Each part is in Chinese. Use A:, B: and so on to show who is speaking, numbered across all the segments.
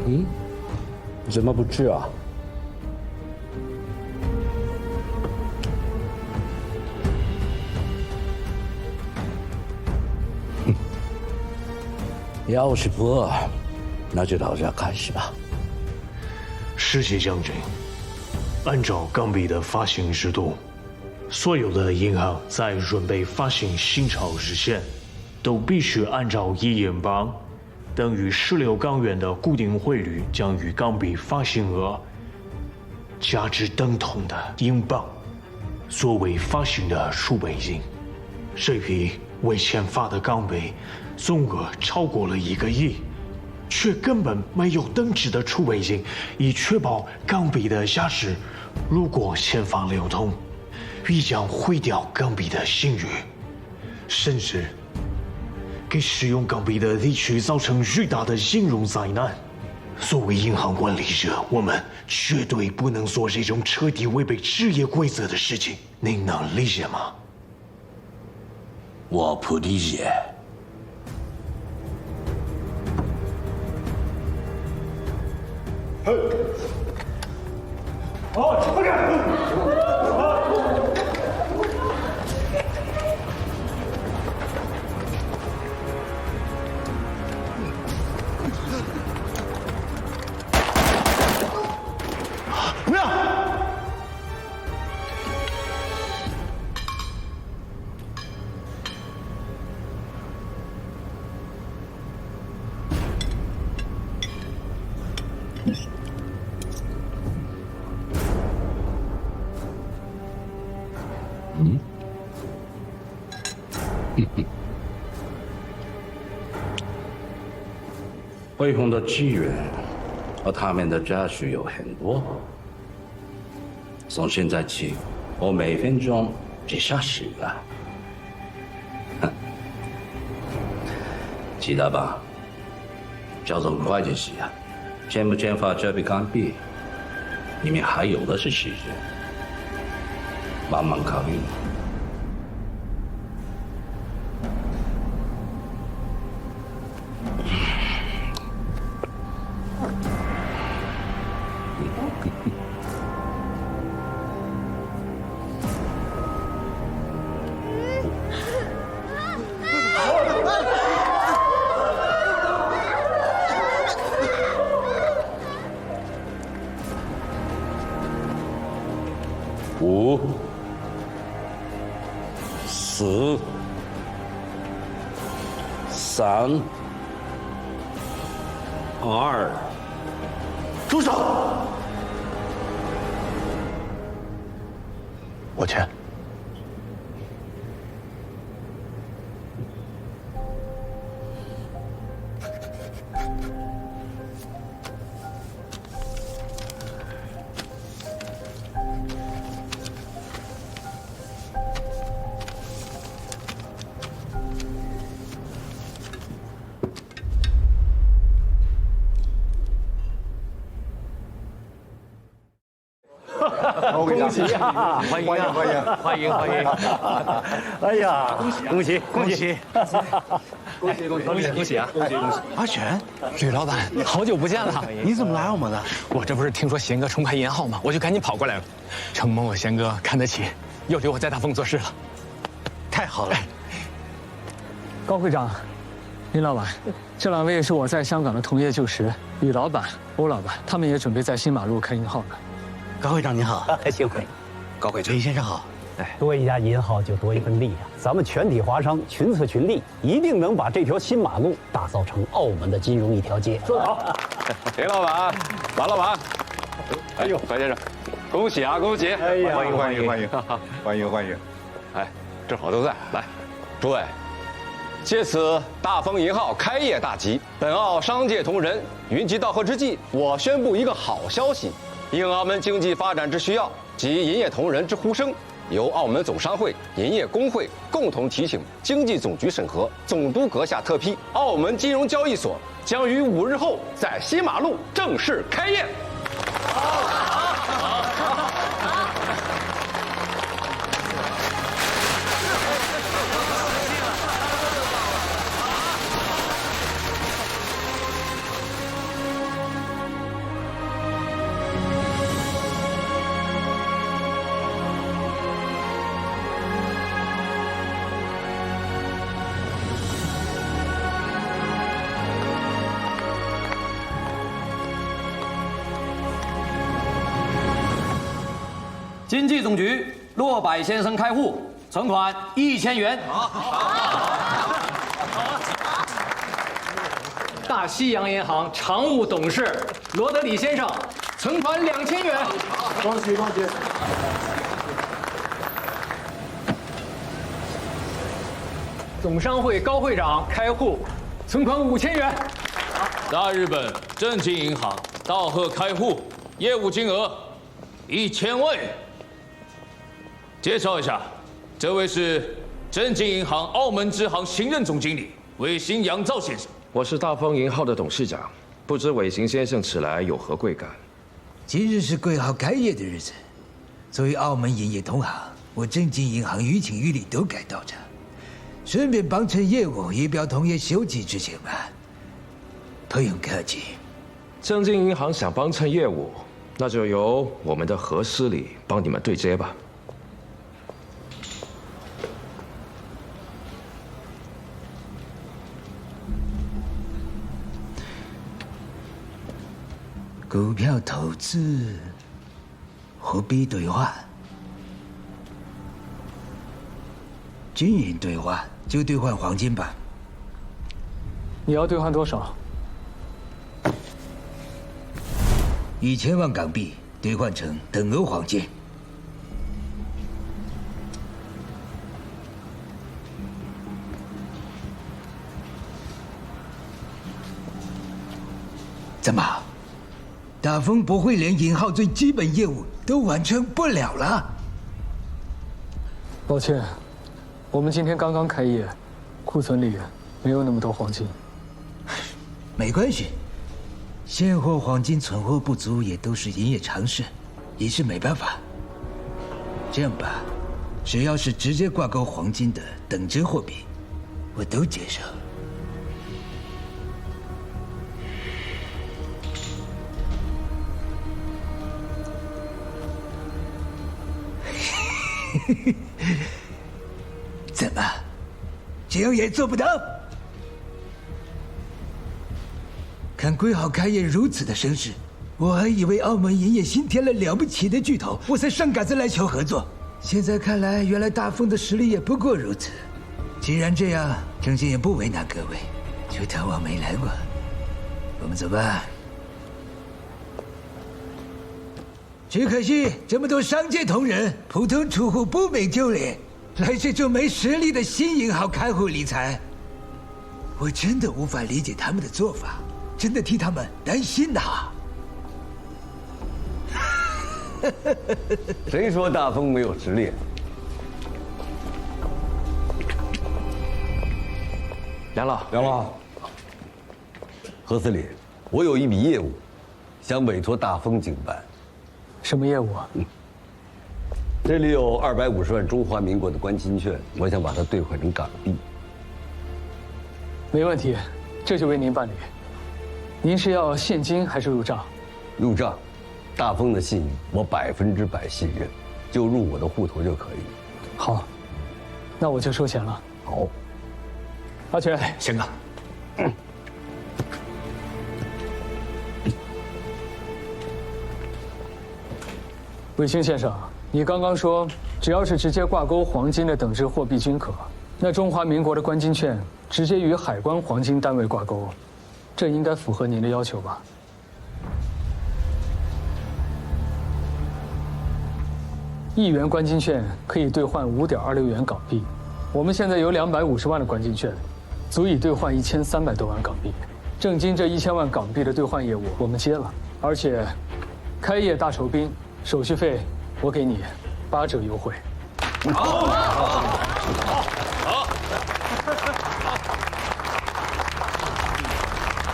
A: 嗯，怎么不去啊？要是不饿，那就到这开始吧。
B: 世袭将军，按照钢币的发行制度，所有的银行在准备发行新钞之前，都必须按照1英镑等于16港元的固定汇率，将与钢币发行额价值等同的英镑作为发行的储备金。这批未签发的钢币总额超过了1个亿，却根本没有等值的储备金，以确保钢币的价值。如果签发流通，必将毁掉钢币的信誉，甚至给使用钢币的地区造成巨大的金融灾难。作为银行管理者，我们绝对不能做这种彻底违背职业规则的事情。您能理解吗？
A: 我不理解。
B: 不要！
A: 恢宏的资源和他们的家属有很多。从现在起，我每分钟只下10个。哼，记得吧？交通快点些啊！签不签发这笔钢币，你们还有的是时间，慢慢考虑。5、4、3、2，住手！
B: 我签。
C: 恭喜啊！欢迎啊！欢迎！哎呀，恭喜！恭喜啊！
D: 阿全，吕老板，好久不见了！你怎么来我们了？我这不是听说贤哥重开银号吗？我就赶紧跑过来了。承蒙我贤哥看得起，又留我在大丰做事了。
C: 太好了！
E: 高会长，林老板，这2位是我在香港的同业旧识，吕老板、欧老板，他们也准备在新马路开银号呢。
C: 高会长您好，
F: 幸会。
D: 高会长，
C: 李先生好。
F: 多一家银号就多一份力量，咱们全体华商群策群力，一定能把这条新马路打造成澳门的金融一条街。
G: 说得好，林老板、马老板，哎呦，白先生，恭喜啊，恭喜！
F: 哎呀，
G: 欢迎！哎，正好都在，来，诸位，借此大丰银号开业大吉，本澳商界同仁云集道合之际，我宣布一个好消息：应澳门经济发展之需要及营业同仁之呼声，由澳门总商会、营业工会共同提请经济总局审核，总督阁下特批，澳门金融交易所将于5日后在新马路正式开业。
H: 经济总局骆柏先生开户，存款1000元。
E: 大西洋银行常务董事罗德里先生，存款2000元。
B: 恭喜恭喜！
E: 总商会高会长开户，存款5000元。
I: 大日本正经银行道贺开户，业务金额1000万元。介绍一下，这位是正经银行澳门支行新任总经理尾形杨照先生。
J: 我是大丰银号的董事长，不知尾形先生此来有何贵干？
K: 今日是贵号开业的日子，作为澳门营业同行，我正经银行于情于理都该到场，顺便帮衬业务，以表同业休戚之情嘛。不用客气。
J: 正经银行想帮衬业务，那就由我们的何司理帮你们对接吧。
K: 股票投资，货币兑换，军营兑换就兑换黄金吧。
E: 你要兑换多少
K: ？1000万港币兑换成等额黄金。怎么？大丰不会连银号最基本业务都完成不了了？
E: 抱歉，我们今天刚刚开业，库存里没有那么多黄金。
K: 没关系，现货黄金存货不足也都是营业常事，也是没办法。这样吧，只要是直接挂钩黄金的等值货币，我都接受。怎么，这样也做不到？看贵号开业如此的声势，我还以为澳门营业新添了了不起的巨头，我才上杆子来求合作。现在看来，原来大丰的实力也不过如此。既然这样，正经也不为难各位，就当我没来过。我们走吧。只可惜这么多商界同仁，普通储户不明就里，来这种没实力的新银行开户理财，我真的无法理解他们的做法，真的替他们担心呐。
G: 谁说大丰没有实力？
J: 梁老，
G: 梁老，何司理，我有一笔业务，想委托大丰经办。
E: 什么业务啊？
G: 这里有250万中华民国的关金券，我想把它兑换成港币。
E: 没问题，这就为您办理。您是要现金还是入账？
G: 入账，大丰的信誉我100%信任，就入我的户头就可以。
E: 好，那我就收钱了。
G: 好，
E: 阿全，
A: 贤哥。
E: 卫青先生，你刚刚说，只要是直接挂钩黄金的等值货币均可。那中华民国的关金券直接与海关黄金单位挂钩，这应该符合您的要求吧？1元关金券可以兑换5.26元港币，我们现在有250万的关金券，足以兑换1300多万港币。正金这1000万港币的兑换业务我们接了，而且开业大酬宾。手续费我给你8折优惠。
I: 好，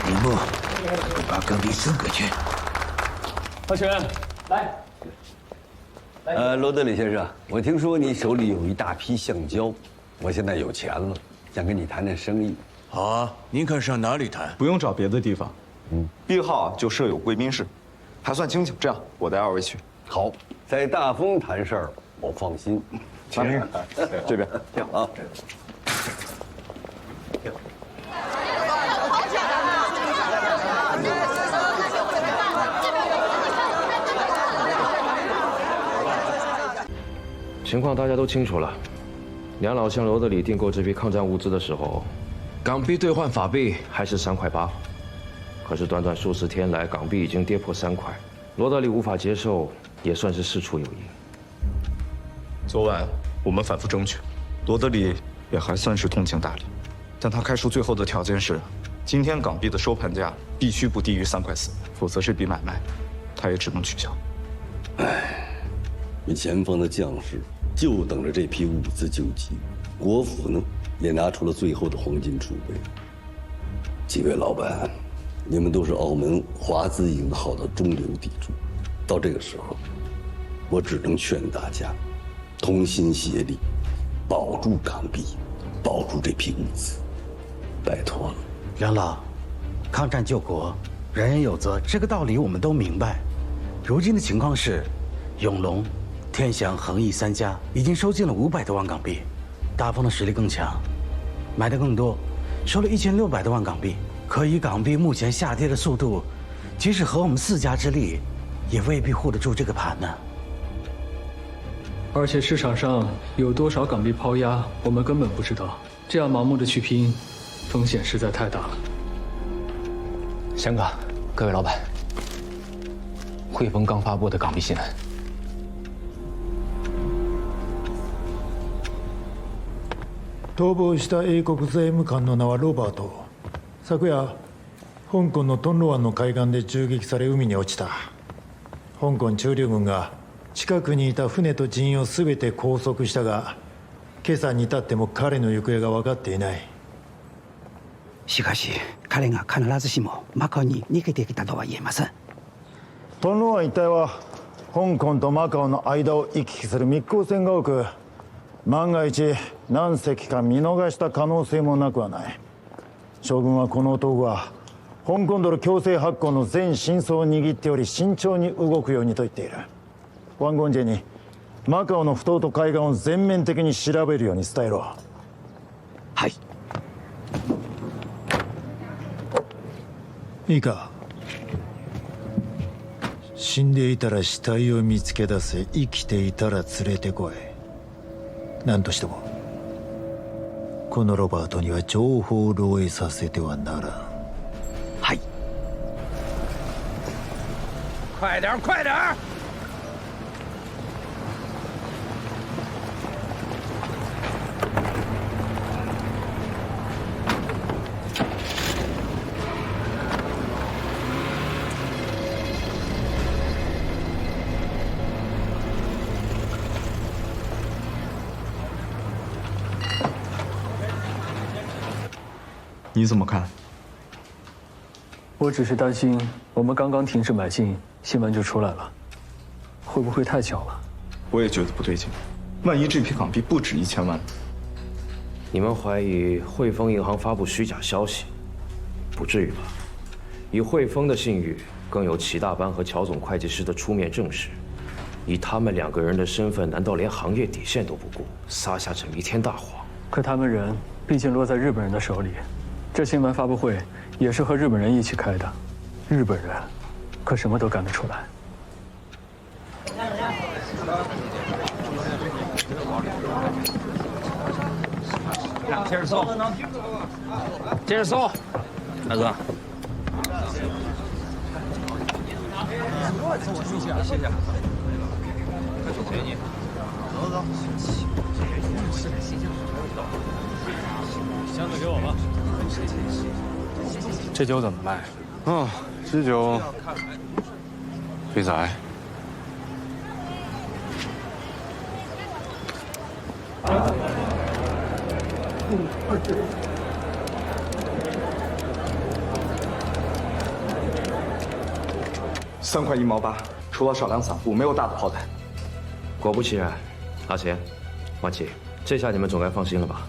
K: 铃木，我把港币送过去。
E: 阿全，来。
G: 罗德里先生，我听说你手里有一大批橡胶，我现在有钱了，想跟你谈谈生意。
L: 好啊，您看上哪里谈？
M: 不用找别的地方，B 号就设有贵宾室，还算清静。这样，我带2位去。
G: 好，在大丰谈事儿，我放心。
M: 大明，这边
G: 啊。
J: 情况大家都清楚了。梁老向罗德里订购这批抗战物资的时候，港币兑换法币还是3块8，可是短短数十天来，港币已经跌破3块，罗德里无法接受，也算是事出有因。
M: 昨晚我们反复争取，罗德里也还算是通情达理，但他开出最后的条件是，今天港币的收盘价必须不低于3块4，否则这笔买卖他也只能取消。
N: 唉，你前方的将士就等着这批物资救急，国府呢也拿出了最后的黄金储备。几位老板，你们都是澳门华资银号的中流砥柱，到这个时候，我只能劝大家同心协力，保住港币，保住这批物资，拜托了。
O: 梁老，抗战救国，人人有责，这个道理我们都明白。如今的情况是，永隆、天祥、恒益3家已经收进了500多万港币，大丰的实力更强，买的更多，收了1600多万港币。可以港币目前下跌的速度，即使合我们4家之力，也未必护得住这个盘呢。
E: 而且市场上有多少港币抛压，我们根本不知道。这样盲目的去拼，风险实在太大了。
D: 翔哥，各位老板，汇丰刚发布的港币新闻。
P: 逃亡した英国税務官の名はロバート。昨夜、香港のトンロ湾の海岸で銃撃され海に落ちた。香港駐留軍が近くにいた船と人員を全て拘束したが、今朝に至っても彼の行方が分かっていない。
O: しかし、彼が必ずしもマカオに逃げてきたとは言えません。
P: トンロ湾一帯は香港とマカオの間を行き来する密航船が多く、万が一何隻か見逃した可能性もなくはない。将軍はこの男が香港ドル強制発行の全真相を握っており、慎重に動くようにと言っている。ワンゴンジェにマカオの不当と海岸を全面的に調べるように伝えろ。はい。いいか。死んでいたら死体を見つけ出せ、生きていたら連れてこい。何としてもこのロバートには情報を漏洩させてはならん。はい。
I: 快点，快点！
M: 你怎么看？
E: 我只是担心，我们刚刚停止买进，新闻就出来了，会不会太巧了？
M: 我也觉得不对劲，万一这批港币不止1000万？
J: 你们怀疑汇丰银行发布虚假消息？不至于吧？以汇丰的信誉，更有齐大班和乔总会计师的出面证实，以他们2个人的身份，难道连行业底线都不顾，撒下这弥天大谎？
E: 可他们人毕竟落在日本人的手里。这新闻发布会也是和日本人一起开的，日本人可什么都干得出来。
I: 接着搜，接着搜，大哥。谢谢。给你。走走。箱子给我吧。
D: 这酒怎么卖？
G: 啊，这酒肥仔。
M: 3块1毛8，除了少量散户，没有大的炮弹。
J: 果不其然，阿贤、万奇，这下你们总该放心了吧？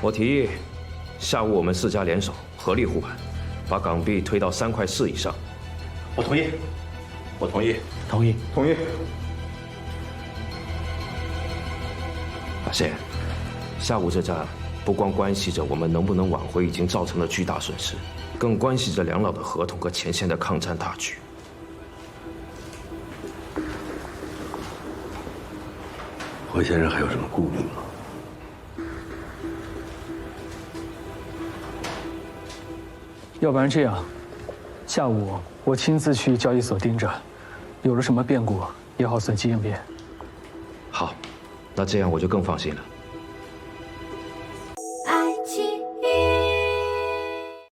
J: 我提议，下午我们4家联手，合力护盘，把港币推到3块4以上。
M: 我同意，我同意，
O: 同意，
M: 同意。
J: 阿贤，下午这战不光关系着我们能不能挽回已经造成的巨大损失，更关系着梁老的合同和前线的抗战大局。
N: 霍先生还有什么顾虑吗？
E: 要不然这样，下午我亲自去交易所盯着，有了什么变故也好随机应变。
J: 好，那这样我就更放心了。